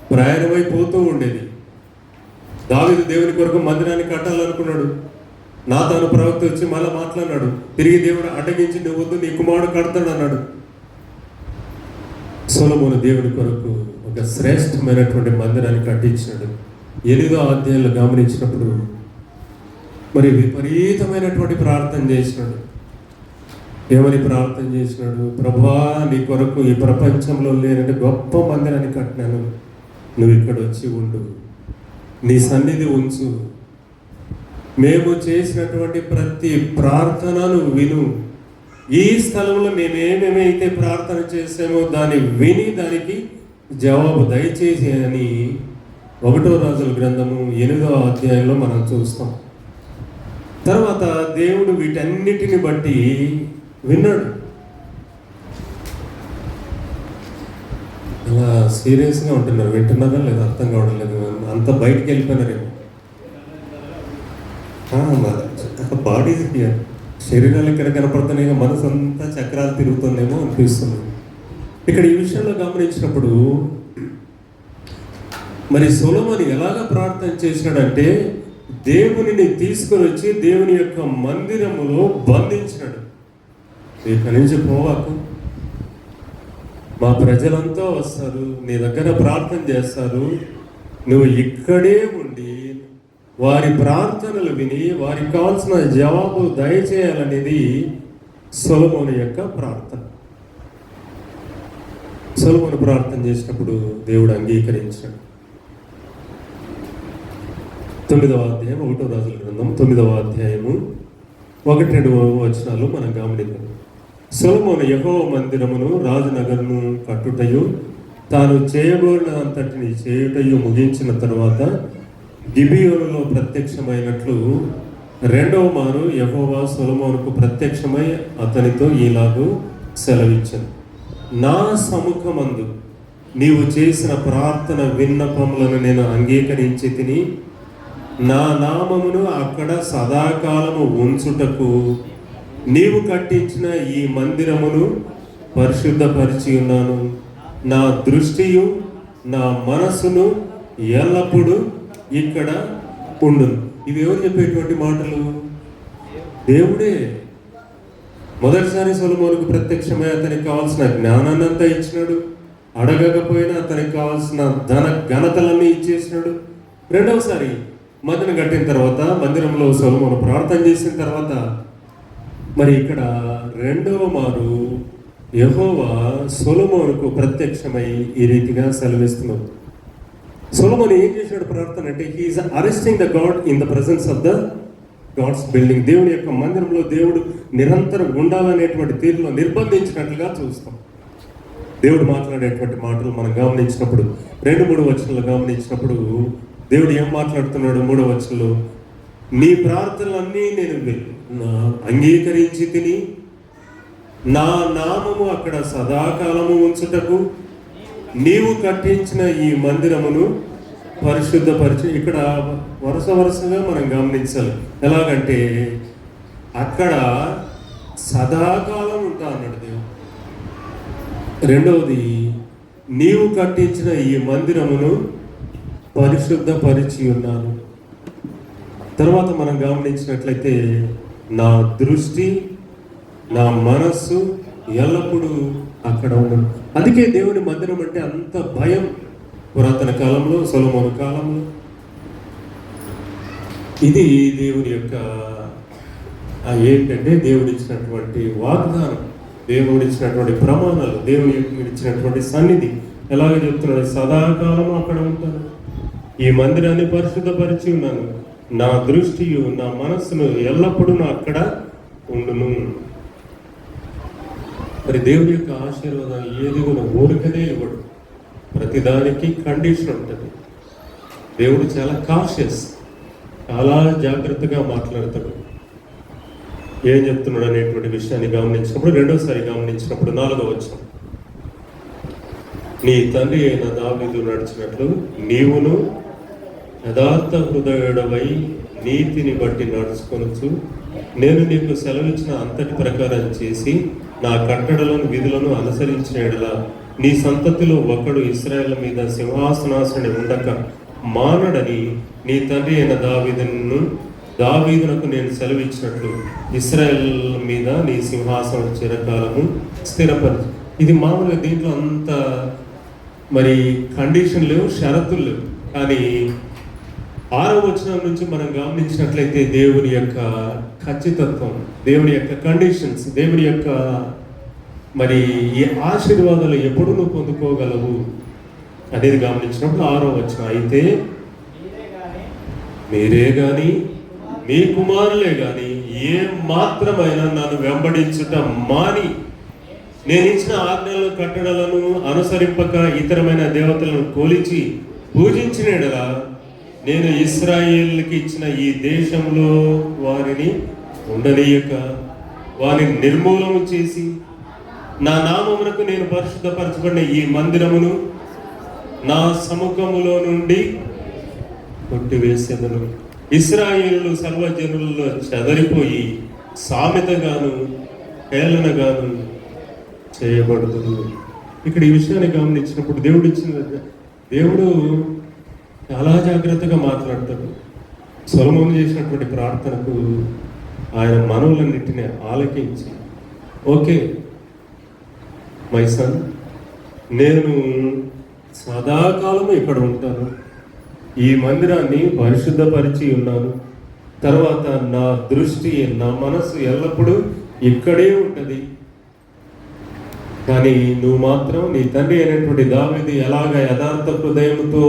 ప్రయాణమైపోతూ ఉండేది. దావీదు దేవుని కొరకు మందిరాన్ని కట్టాలనుకున్నాడు. నాతాను ప్రవక్త వచ్చి మళ్ళీ మాట్లాడినాడు. తిరిగి దేవుడు అడ్డగించి, నువ్వు వద్దు, నీ కుమారుడు కడతాడు అన్నాడు. సొలొమోను దేవుని కొరకు ఒక శ్రేష్టమైనటువంటి మందిరాన్ని కట్టించినాడు. 8వ అధ్యాయంలో గమనించినప్పుడు మరి విపరీతమైనటువంటి ప్రార్థన చేసినాడు. ఏమని ప్రార్థన చేసినాడు? ప్రభువా, నీ కొరకు ఈ ప్రపంచంలో లేనంటే గొప్ప మందిరాన్ని కట్టినాను, నువ్వు ఇక్కడ వచ్చి ఉండు, నీ సన్నిధి ఉంచు, మేము చేసినటువంటి ప్రతి ప్రార్థనను విను, ఈ స్థలంలో మేమేమేమైతే ప్రార్థన చేసామో దాన్ని విని దానికి జవాబు దయచేసి అని 1వ రాజుల గ్రంథము 8వ అధ్యాయంలో మనం చూస్తాం. తర్వాత దేవుడు వీటన్నిటిని బట్టి విన్నాడు. అలా సీరియస్గా ఉంటున్నారు, వింటున్నారా లేదా అర్థం కావడం లేదు, అంత బయటికి వెళ్ళిపోయినారేమో. బాడీ శరీరాలు ఇక్కడ కనపడుతున్నాయి, మనసు అంతా చక్రాలు తిరుగుతుందేమో అనిపిస్తుంది. ఇక్కడ ఈ విషయంలో గమనించినప్పుడు మరి సొలొమోను ఎలాగ ప్రార్థన చేసినాడంటే, దేవునిని తీసుకొని వచ్చి దేవుని యొక్క మందిరములో బంధించినాడు. ఇక్కడి నుంచి పోవాకు, మా ప్రజలంతా వస్తారు, నీ దగ్గర ప్రార్థన చేస్తారు, నువ్వు ఇక్కడే ఉండి వారి ప్రార్థనలు విని వారికి కావాల్సిన జవాబు దయచేయాలనేది సొలొమోను యొక్క ప్రార్థన. సొలొమోను ప్రార్థన చేసినప్పుడు దేవుడు అంగీకరించాడు. 9వ అధ్యాయం 1వ రాజుల గ్రంథం 9వ అధ్యాయము 1-2 వచనాలు మనం గమనిద్దాం. సొలొమోను యెహోవా మందిరమును రాజనగరును కట్టుటయు తాను చేయబోయిన అంతటిని చేయుటయు ముగించిన తరువాత గిబియోనులో ప్రత్యక్షమైనట్లు 2వ మారు యెహోవా సొలొమోనుకు ప్రత్యక్షమై అతనితో ఈలాగు సెలవిచ్చాను. నా సముఖమందు నీవు చేసిన ప్రార్థన విన్నపములను నేను అంగీకరించి తిని నా నామమును అక్కడ సదాకాలము ఉంచుటకు నీవు కట్టించిన ఈ మందిరమును పరిశుద్ధపరిచి ఉన్నాను. నా దృష్టియు నా మనస్సును ఎల్లప్పుడూ ఇక్కడ ఉండును. ఇవి ఎవరు చెప్పేటువంటి మాటలు? దేవుడే మొదటిసారి సొలొమోనుకు ప్రత్యక్షమై అతనికి కావాల్సిన జ్ఞానాన్ని అంతా ఇచ్చినాడు. అడగకపోయినా అతనికి కావాల్సిన ఘనతలన్నీ ఇచ్చేసినాడు. రెండవసారి మందిరం కట్టిన తర్వాత, మందిరంలో సొలొమోను ప్రార్థన చేసిన తర్వాత మరి ఇక్కడ 2వ మారు యెహోవా సొలొమోనుకు ప్రత్యక్షమై ఈ రీతిగా సెలవిస్తున్నాడు. సొలొమోను ఏం చేశాడు ప్రార్థన అంటే, he is arresting the God in the presence of the God's building. దేవుని యొక్క మందిరంలో దేవుడు నిరంతరం ఉండాలనేటువంటి తీరులో నిర్బంధించినట్లుగా చూస్తాం. దేవుడు మాట్లాడేటువంటి మాటలు మనం గమనించినప్పుడు 2-3 వచనాలు గమనించినప్పుడు దేవుడు ఏం మాట్లాడుతున్నాడు? 3వ వచనంలో, నీ ప్రార్థనలన్నీ నేను అంగీకరించి తిని నా నామము అక్కడ సదాకాలము ఉంచుటకు నీవు కట్టించిన ఈ మందిరమును పరిశుద్ధపరిచి. ఇక్కడ వరుసగా మనం గమనించాలి. ఎలాగంటే అక్కడ సదాకాలం ఉంటా అన్నాడు దేవుడు. రెండవది, నీవు కట్టించిన ఈ మందిరమును పరిశుద్ధపరిచి ఉన్నాను. తర్వాత మనం గమనించినట్లయితే నా దృష్టి, నా మనస్సు ఎల్లప్పుడూ అక్కడ ఉండను. అందుకే దేవుని మందిరం అంటే అంత భయం. పురాతన కాలంలో, సొలొమోను కాలంలో ఇది దేవుని యొక్క ఏంటంటే దేవుడిచ్చినటువంటి వాగ్దానం, దేవుడిచ్చినటువంటి ప్రమాణాలు, దేవుని ఇచ్చినటువంటి సన్నిధి. ఎలాగ చెప్తున్నాడు? సదాకాలం అక్కడ ఉంటాను, ఈ మందిరాన్ని పరిశుద్ధపరిచి ఉన్నాను, నా దృష్టియు నా మనస్సును ఎల్లప్పుడూ అక్కడ ఉండును. మరి దేవుడి యొక్క ఆశీర్వాదం ఏది కూడా ఊరికనే ఇవ్వడు, ప్రతిదానికి కండిషన్ ఉంటుంది. దేవుడు చాలా కాషియస్, చాలా జాగ్రత్తగా మాట్లాడతాడు. ఏం చెప్తున్నాడు అనేటువంటి విషయాన్ని గమనించినప్పుడు, రెండోసారి గమనించినప్పుడు 4వ వచనం, నీ తండ్రి అయిన దావీదు నడిచినట్లు నీవును యథార్థ హృదయుడవై నీతిని బట్టి నడుచుకొనొచ్చు, నేను నీకు సెలవిచ్చిన అంతటి ప్రకారం చేసి నా కట్టడలను విధులను అనుసరించిన ఎడల నీ సంతతిలో ఒకడు ఇశ్రాయేలు మీద సింహాసనాసని ఉండక మానడని నీ తండ్రి అయిన దావీదునకు నేను సెలవిచ్చినట్లు ఇశ్రాయేల్ మీద నీ సింహాసనం చిరకాలము స్థిరపరచు. ఇది మామూలుగా దీంట్లో అంత మరి కండిషన్ లేవు, షరతులు లేవు. కానీ 6వ వచనం నుంచి మనం గమనించినట్లయితే దేవుని యొక్క ఖచ్చితత్వం, దేవుని యొక్క కండిషన్స్, దేవుని యొక్క మరి ఈ ఆశీర్వాదాలు ఎప్పుడు నువ్వు పొందుకోగలవు అనేది గమనించినప్పుడు 6వ వచనం, అయితే మీరే కానీ మీ కుమారులే కానీ ఏ మాత్రమైనా నన్ను వెంబడించుట మాని నేను ఇచ్చిన ఆజ్ఞలను కట్టడలను అనుసరింపక ఇతరమైన దేవతలను కొలిచి పూజించిన ఎడల నేను ఇశ్రాయేలుకి ఇచ్చిన ఈ దేశంలో వారిని ఉండనీయక వారిని నిర్మూలన చేసి నా నామమునకు నేను పరిశుద్ధపరచబడిన ఈ మందిరమును నా సముఖములో నుండి కొట్టివేసేదను. ఇశ్రాయేలు సర్వజనులలో చెదరిపోయి సామెతగాను హేళనగాను చేయబడుతుంది. ఇక్కడ ఈ విషయాన్ని గమనించినప్పుడు దేవుడు చాలా జాగ్రత్తగా మాట్లాడతాడు. సొలొమోను చేసినటువంటి ప్రార్థనకు ఆయన మనవులన్నింటినీ ఆలకించి, ఓకే మై సన్, నేను సదాకాలం ఇక్కడ ఉంటాను, ఈ మందిరాన్ని పరిశుద్ధపరిచి ఉన్నాను, తర్వాత నా దృష్టి నా మనసు ఎల్లప్పుడూ ఇక్కడే ఉంటుంది. కానీ నువ్వు మాత్రం నీ తండ్రి అయినటువంటి దావీదు ఎలాగ యథార్థ హృదయంతో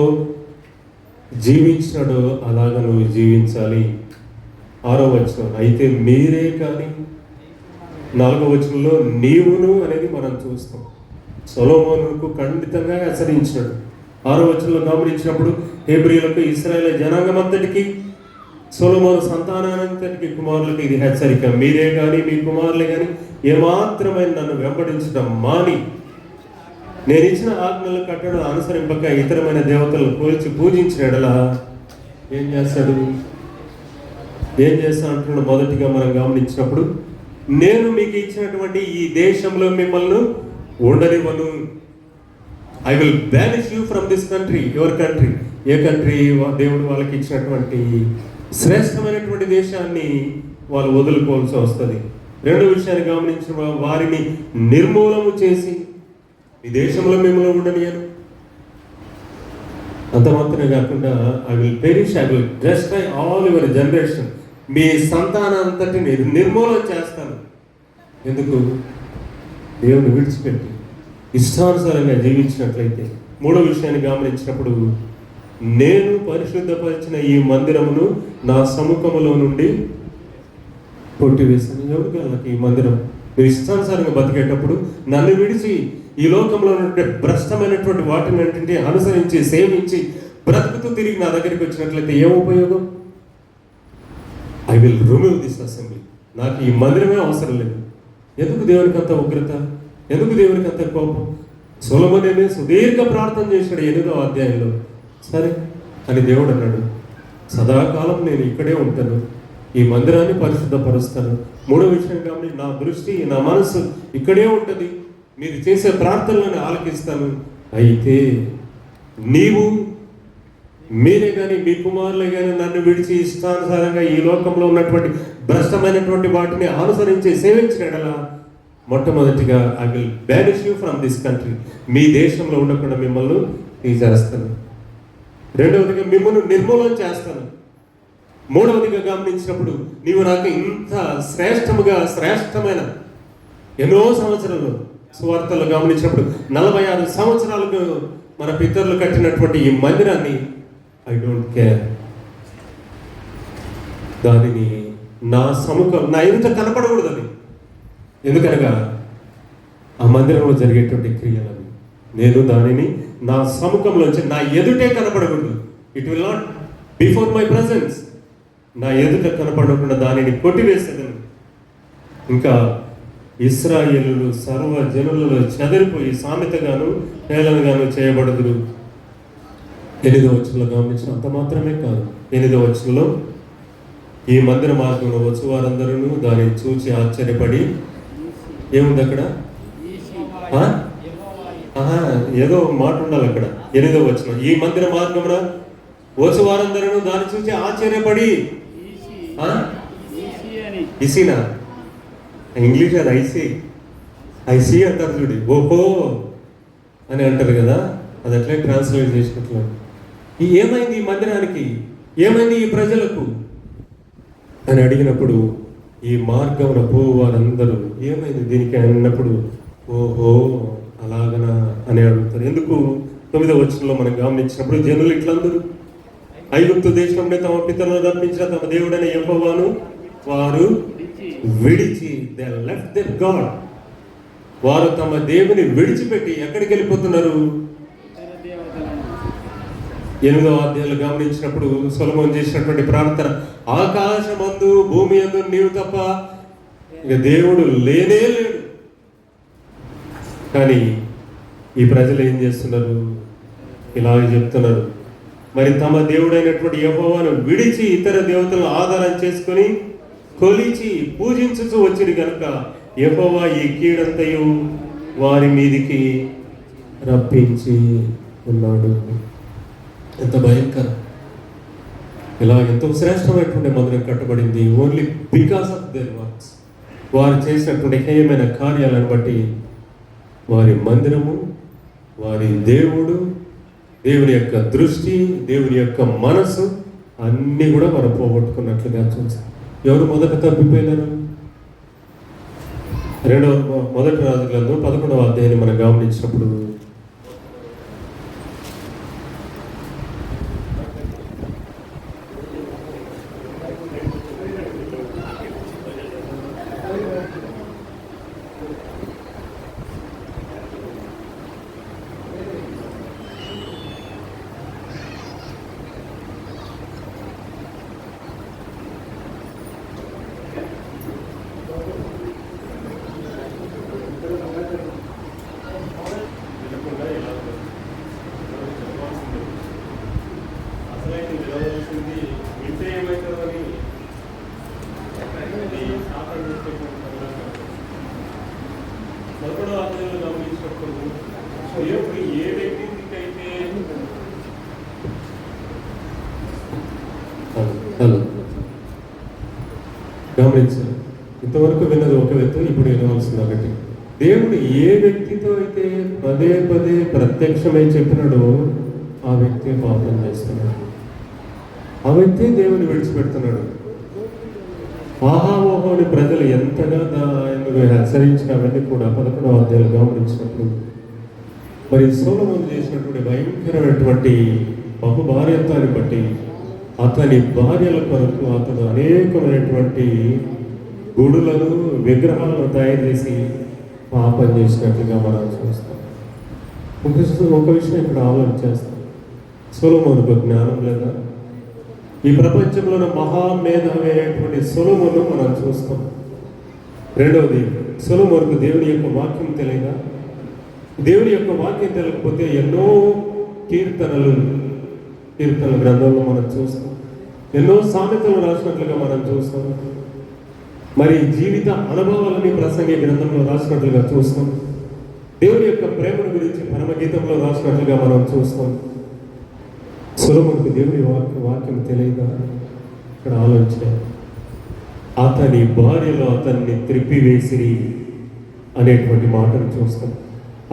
జీవించినాడో అలాగ నువ్వు జీవించాలి. 6వ వచనం, అయితే మీరే కానీ 4వ వచనంలో నీవును అనేది మనం చూస్తాం. సొలొమోనుకు ఖండితంగా హెచ్చరించినాడు. 6వ వచనంలో గమనించినప్పుడు హెబ్రీయులకు ఇశ్రాయేలు జనాంగం అంతటికి సొలొమోను సంతానానంతటికి కుమారులకు ఇది హెచ్చరిక, మీరే కానీ మీ కుమారులే కానీ ఏమాత్రమైన నన్ను వెంబడించడం మాని నేను ఇచ్చిన ఆజ్ఞలు కట్టడం అనుసరింపక ఇతరమైన దేవతలను పోల్చి పూజించిన ఎడల ఏం చేస్తాడు అంటున్నాడు. మొదటిగా మనం గమనించినప్పుడు, నేను మీకు ఇచ్చినటువంటి ఈ దేశంలో మిమ్మల్ని ఉండనివ్వను. I will banish you from this country, your country. ఏ కంట్రీ? దేవుడు వాళ్ళకి ఇచ్చినటువంటి శ్రేష్టమైనటువంటి దేశాన్ని వాళ్ళు వదులుకోవాల్సి వస్తుంది. రెండో విషయాన్ని గమనించిన వారిని నిర్మూలము చేసి ఈ దేశంలో మిమ్మల్ని ఉండనియను. అంత మాత్రమే కాకుండా I will perish, I will destroy all your generation. మీ సంతానాంతటిని నిర్మూలన చేస్తాను. ఎందుకు? దేవుని విడిచిపెట్టి ఇష్టానుసారంగా జీవించినట్లయితే. మూడో విషయాన్ని గమనించినప్పుడు, నేను పరిశుద్ధపరిచిన ఈ మందిరమును నా సముఖములో నుండి కొట్టివేశాను. ఎవరికి? వాళ్ళకి ఈ మందిరం. నువ్వు ఇష్టానుసారంగా బతికేటప్పుడు నన్ను విడిచి ఈ లోకంలో ఉన్నటువంటి భ్రష్టమైనటువంటి వాటిని ఏంటంటే అనుసరించి సేవించి బ్రతుకుతూ తిరిగి నా దగ్గరికి వచ్చినట్లయితే ఏం ఉపయోగం? I will remove this assembly. నాకు ఈ మందిరమే అవసరం లేదు. ఎందుకు దేవునికి అంత ఉగ్రత? ఎందుకు దేవునికి అంత కోపం? సొలొమోను సుదీర్ఘ ప్రార్థన చేశాడు 8వ అధ్యాయంలో. సరే అని దేవుడు అన్నాడు, సదాకాలం నేను ఇక్కడే ఉంటాను, ఈ మందిరాన్ని పరిశుద్ధపరుస్తాను. 3వ విషయం కాబట్టి నా దృష్టి, నా మనసు ఇక్కడే ఉంటుంది, మీరు చేసే ప్రార్థనలను ఆలకిస్తాను. అయితే నీవు, మీరే కానీ మీ కుమారులే కానీ నన్ను విడిచి ఇష్టానుసారంగా ఈ లోకంలో ఉన్నటువంటి భ్రష్టమైనటువంటి వాటిని అనుసరించి సేవించినట్లా మొట్టమొదటిగా I will banish you from this country. మీ దేశంలో ఉండకుండా మిమ్మల్ని తీసేస్తాను. రెండవదిగా మిమ్మల్ని నిర్మూలన చేస్తాను. మూడవదిగా గమనించినప్పుడు నీవు నాకు ఇంత శ్రేష్టమైన ఎన్నో సంవత్సరాలు సువార్తలు గమనించినప్పుడు 46 సంవత్సరాలకు మన పితరులు కట్టినటువంటి ఈ మందిరాన్ని ఐ డోంట్ కేర్, దానిని నా సముఖం నా ఎదుట కనపడకూడదు. అది ఎందుకనగా ఆ మందిరంలో జరిగేటువంటి క్రియలని నేను దానిని నా సముఖంలోంచి నా ఎదుటే కనపడకూడదు. It will not before my presence. నా ఎదుట కనపడకుండా దానిని కొట్టివేసేదని. ఇంకా ఇశ్రాయేలులు సర్వ జనులలో చెదిరిపోయి సామెతగాను హేళనగాను చేయబడుదురు. 8వ వచనంలో గమనించిన అంత మాత్రమే కాదు, 8వ వచనంలో ఈ మందిర మార్గంలో వచ్చి వారందరూ దానిని చూచి ఆశ్చర్యపడి, ఏముంది అక్కడ? ఏదో మాట ఉండాలి అక్కడ. 8వ వచనం, ఈ మందిర మార్గమున వచ్చి వారందరూ దాన్ని చూసి ఆశ్చర్యపడి, ఇసీనా ఇంగ్లీష్ అది ఐసీ అంటారు చూడు, ఓహో అని అంటారు కదా, అది అట్లే ట్రాన్స్లేట్ చేసినట్లు. ఏమైంది ఈ మందిరానికి, ఏమైంది ఈ ప్రజలకు అని అడిగినప్పుడు ఈ మార్గమున పోవు వారందరూ ఏమైంది దీనికి అన్నప్పుడు ఓహో అలాగనా అని అడుగుతారు. ఎందుకు? 9వ వచనంలో మనం గమనించినప్పుడు జనులు ఇట్లందరూ ఐగుప్తు దేశంలో తమ పితరులను రప్పించిన తమ దేవుడైన యెహోవాను వారు విడిచి, దే లెఫ్ట్ దేర్ గాడ్, వారు తమ దేవుని విడిచిపెట్టి ఎక్కడికి వెళ్ళిపోతున్నారు? 8వ అధ్యాయంలో గమనించినప్పుడు సొలొమోను చేసినటువంటి ప్రార్థన, ఆకాశమందు భూమి యందు నీవు తప్ప ఇక దేవుడు లేనే లేడు. కానీ ఈ ప్రజలు ఏం చేస్తున్నారు? ఇలాగే చెప్తున్నారు, మరి తమ దేవుడైనటువంటి యెహోవాను విడిచి ఇతర దేవతలను ఆధారం చేసుకొని కొలిచి పూజించుతూ వచ్చింది కనుక యెహోవా ఈ కీడంతయు వారి మీదికి రప్పించి ఉన్నాడు. ఎంత భయంకరం! ఇలా ఎంతో శ్రేష్టమైనటువంటి మందిరం కట్టబడింది only because of their works. వారు చేసినటువంటి హేయమైన కార్యాలను బట్టి వారి మందిరము, వారి దేవుడు, దేవుని యొక్క దృష్టి, దేవుని యొక్క మనసు అన్నీ కూడా వారు పోగొట్టుకున్నట్లుగా చూసారు. ఎవరు మొదట తప్పిపోయినారు? మొదటి రాజు గ్రంథం 11వ అధ్యాయాన్ని మనం గమనించినప్పుడు గమనించారు. ఇంతవరకు విన్నది ఒక వ్యక్తి, ఇప్పుడు వినవలసింది ఒకటి. దేవుడు ఏ వ్యక్తితో అయితే పదే పదే ప్రత్యక్షమై చెప్పినాడో ఆ వ్యక్తి పాపం చేస్తున్నాడు, ఆ వ్యక్తి దేవుని విడిచిపెడుతున్నాడు. ఆహామోహాన్ని ప్రజలు ఎంతగా ఆయనను హెచ్చరించిన అవన్నీ కూడా 11వ అధ్యాయంలో గమనించినప్పుడు మరి సొలొమోను చేసినటువంటి భయంకరమైనటువంటి బహుభార్యత్వాన్ని బట్టి అతని భార్యల కొరకు అతను అనేకమైనటువంటి గుడులను, విగ్రహాలను తయారు చేసి పాపం చేసినట్లుగా మనం చూస్తాం. ఒక విషయం ఇక్కడ ఆలోచన చేస్తాం. సొలొమోనుకు జ్ఞానం లేదా? ఈ ప్రపంచంలోని మహామేధావి అయినటువంటి సొలొమోను మనం చూస్తాం. రెండవది, సొలొమోనుకు దేవుని యొక్క వాక్యం తెలియదా? దేవుని యొక్క వాక్యం తెలియకపోతే ఎన్నో కీర్తనల గ్రంథంలో మనం చూస్తాం, ఎన్నో సామెతలు రాసినట్లుగా మనం చూస్తాం, మరి జీవిత అనుభవాలని ప్రసంగి గ్రంథంలో రాసినట్లుగా చూస్తాం, దేవుని యొక్క ప్రేమను గురించి పరమగీతంలో రాసినట్లుగా మనం చూస్తాం. సొలొమోనుకు దేవుని వాక్యం తెలియదా? ఇక్కడ ఆలోచన. అతని భార్యలో అతన్ని త్రిప్పివేసిరి అనేటువంటి మాటను చూస్తాం.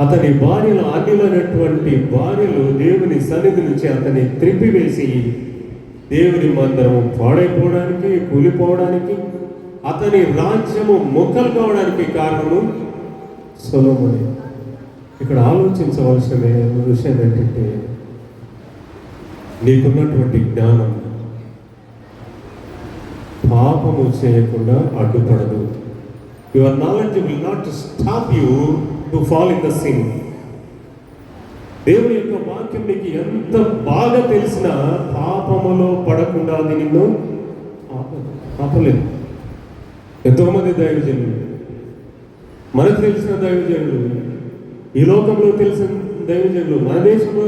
అతని భార్యలో అన్యులైనటువంటి భార్యలు దేవుని సన్నిధి నుంచి అతన్ని త్రిప్పివేసి దేవుని మందిరం పాడైపోవడానికి, కూలిపోవడానికి, అతని రాజ్యము మొక్కలు కావడానికి కారణము సొలొమోనే. ఇక్కడ ఆలోచించవలసిన విషయం ఏంటంటే, నీకున్నటువంటి జ్ఞానం పాపము చేయకుండా అడ్డుపడదు. Your knowledge will not stop you to fall in the sin. దేవుని యొక్క వాక్యం నీకు ఎంత బాగా తెలిసినా పాపములో పడకుండా అది నిన్ను ఆపలేదు. ఎంతోమంది దైవజనులు, మనకు తెలిసిన దైవజనులు, ఈ లోకంలో తెలిసిన దైవజనులు, మన దేశంలో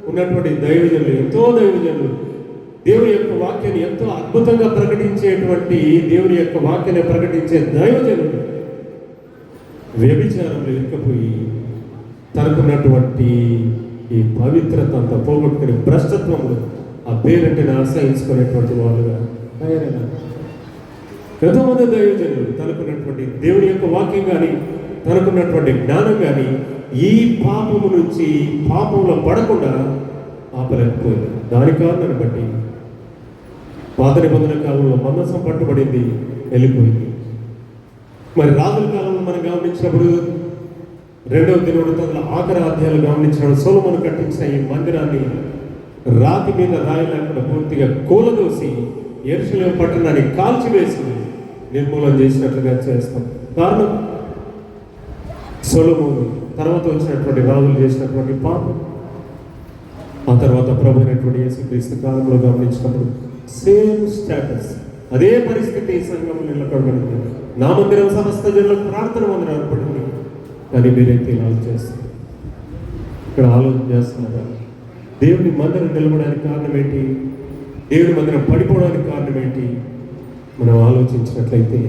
ఉన్నటువంటి దైవజనులు, ఎంతో దైవజనులు దేవుని యొక్క వాక్యాన్ని ఎంతో అద్భుతంగా ప్రకటించేటువంటి, దేవుని యొక్క వాక్యాన్ని ప్రకటించే దైవజనులు వ్యభిచారంలో ఇరుక్కుపోయి తనకున్నటువంటి ఈ పవిత్రత అంతా పోగొట్టుకుని భ్రష్టత్వంలో ఆ పేరంటిని ఆశ్రయించుకునేటువంటి వాళ్ళుగా తయారైనారు. ఎంతోమంది దైవజనులు తనకున్నటువంటి దేవుని యొక్క వాక్యం కానీ, తనకున్నటువంటి జ్ఞానం కానీ ఈ పాపము నుంచి, పాపంలో పడకుండా ఆపలేకపోయింది. దాని కారణాన్ని బట్టి పాత నిబంధన కాలంలో మందసం పట్టుబడింది, వెళ్ళిపోయింది. మరి రాజుల కాలంలో మనం గమనించినప్పుడు, 2వ దినవృత్తాంతాల ఆఖరి అధ్యాయాలు గమనించినప్పుడు, సొలొమోను కట్టించిన ఈ మందిరాన్ని రాతి మీద రాయి లేకుండా పూర్తిగా కూలదోసి యెరూషలేము పట్టణాన్ని కాల్చివేసి నిర్మూలన చేసినట్లుగా చేస్తాం. కారణం సొలొమోను తర్వాత వచ్చినటువంటి రాజులు చేసినటువంటి పాపం. ఆ తర్వాత ప్రభు అయినటువంటి యేసుక్రీస్తు కాలంలో గమనించినప్పుడు సేమ్ స్టేటస్, అదే పరిస్థితి ఈ సంఘంలో నిలబడింది. నా మందిరం సమస్త జనులకు ప్రార్థన మందిరం ఏర్పడింది, కానీ మీరైతే ఇలా చేస్తారు. ఇక్కడ ఆలోచన చేస్తున్నారా? దేవుని మందిరం నిలబడడానికి కారణం ఏంటి? దేవుని మందిరం పడిపోవడానికి కారణం ఏంటి? మనం ఆలోచించినట్లయితే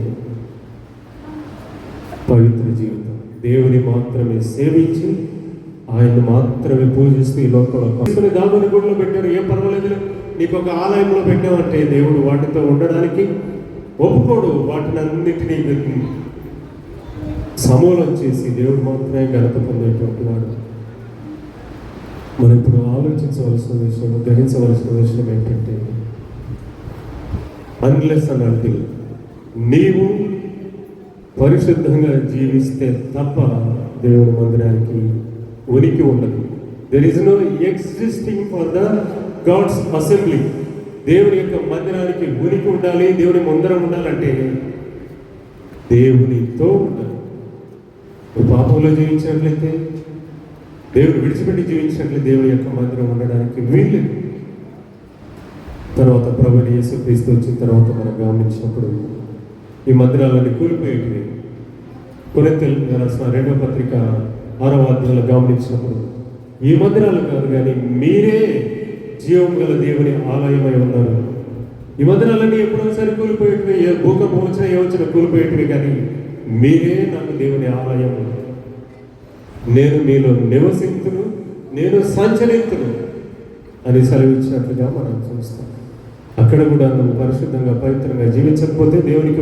పవిత్ర జీవితం, దేవుని మాత్రమే సేవించి ఆయన్ని మాత్రమే పూజిస్తూ ఈ లోకంలో దాగుని గుడిలో పెట్టారు, ఏం పర్వాలేదు, నీకు ఒక ఆలయంలో పెట్టామంటే దేవుడు వాటితో ఉండడానికి ఒప్పుకోడు. వాటిని అన్నిటినీ సమూలం చేసి దేవుడు మాత్రమే ఘనత పొందేటువంటి వాడు. మనం ఇప్పుడు ఆలోచించవలసిన విషయం, గ్రహించవలసిన విషయం ఏంటంటే, అన్లెస్ అండ్ అంటిల్ నీవు పరిశుద్ధంగా జీవిస్తే తప్ప దేవుని మందిరానికి ఉనికి ఉండదు. There is no existing for the God's assembly. దేవుని యొక్క మందిరానికి ఉనికి ఉండాలి, దేవుని మందిరం ఉండాలంటే దేవునితో ఉండాలి. నువ్వు పాపంలో జీవించినట్లయితే, దేవుడు విడిచిపెట్టి జీవించినట్లయితే దేవుని యొక్క మందిరం ఉండడానికి వీల్లేదు. తర్వాత ప్రభుని యేసుక్రీస్తు వచ్చిన తర్వాత మనం గమనించినప్పుడు ఈ మందిరాలన్నీ కూలిపోయేటివి. కొరింథీయులకు రాసిన 2వ పత్రిక 6వ అధ్యాయంలో గమనించినప్పుడు ఈ మందిరాలు కాదు కానీ మీరే జీవం గల దేవుని ఆలయమై ఉన్నారు. ఈ మందిరాలన్నీ ఎప్పుడోసారి కూలిపోయేటివి, ఏ భూకంపం వచ్చినా ఏ వచ్చినా కూలిపోయేటివి, కానీ మీరే నాకు దేవుని ఆలయం, నేను మీలో నివసింతును, నేను సంచరింతును అని సెలవిచ్చినట్లుగా మనం చూస్తాం. అక్కడ కూడా నువ్వు పరిశుద్ధంగా పవిత్రంగా జీవించకపోతే, దేవునికి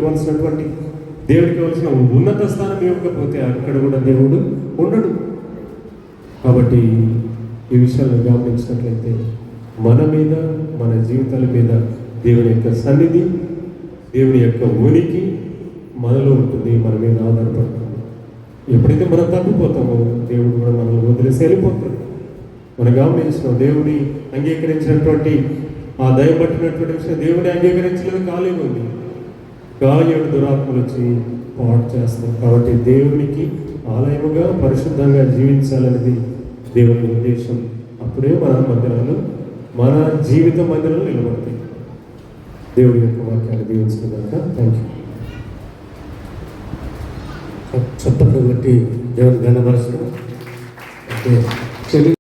ఇవ్వాల్సిన ఉన్నత స్థానం ఇవ్వకపోతే అక్కడ కూడా దేవుడు ఉండడు. కాబట్టి ఈ విషయాలను గమనించినట్లయితే మన మీద, మన జీవితాల మీద దేవుని యొక్క సన్నిధి, దేవుని యొక్క ఉనికి మనలో ఉంటుంది, మన మీద ఆధారపడుతుంది. ఎప్పుడైతే మనం తగ్గిపోతామో దేవుడు కూడా మనల్ని వదిలేసి వెళ్ళిపోతాడు. మనం గమనించిన దేవుని అంగీకరించినటువంటి ఆ దయ పట్టినటువంటి విషయం, దేవుని అంగీకరించలేదు, ఖాళీగా ఉంది. 7 దురాత్మలు వచ్చి పాడు చేస్తాం. కాబట్టి దేవునికి ఆలయముగా పరిశుద్ధంగా జీవించాలనేది దేవుని ఉద్దేశం. అప్పుడే మన మందిరాలు, మన జీవిత మందిరాలు నిలబడతాయి. దేవుడి యొక్క వాక్యాన్ని దీవించుకున్నాక థ్యాంక్ యూ. చప్పట్లు బట్టి దేవుని గణపరచడం.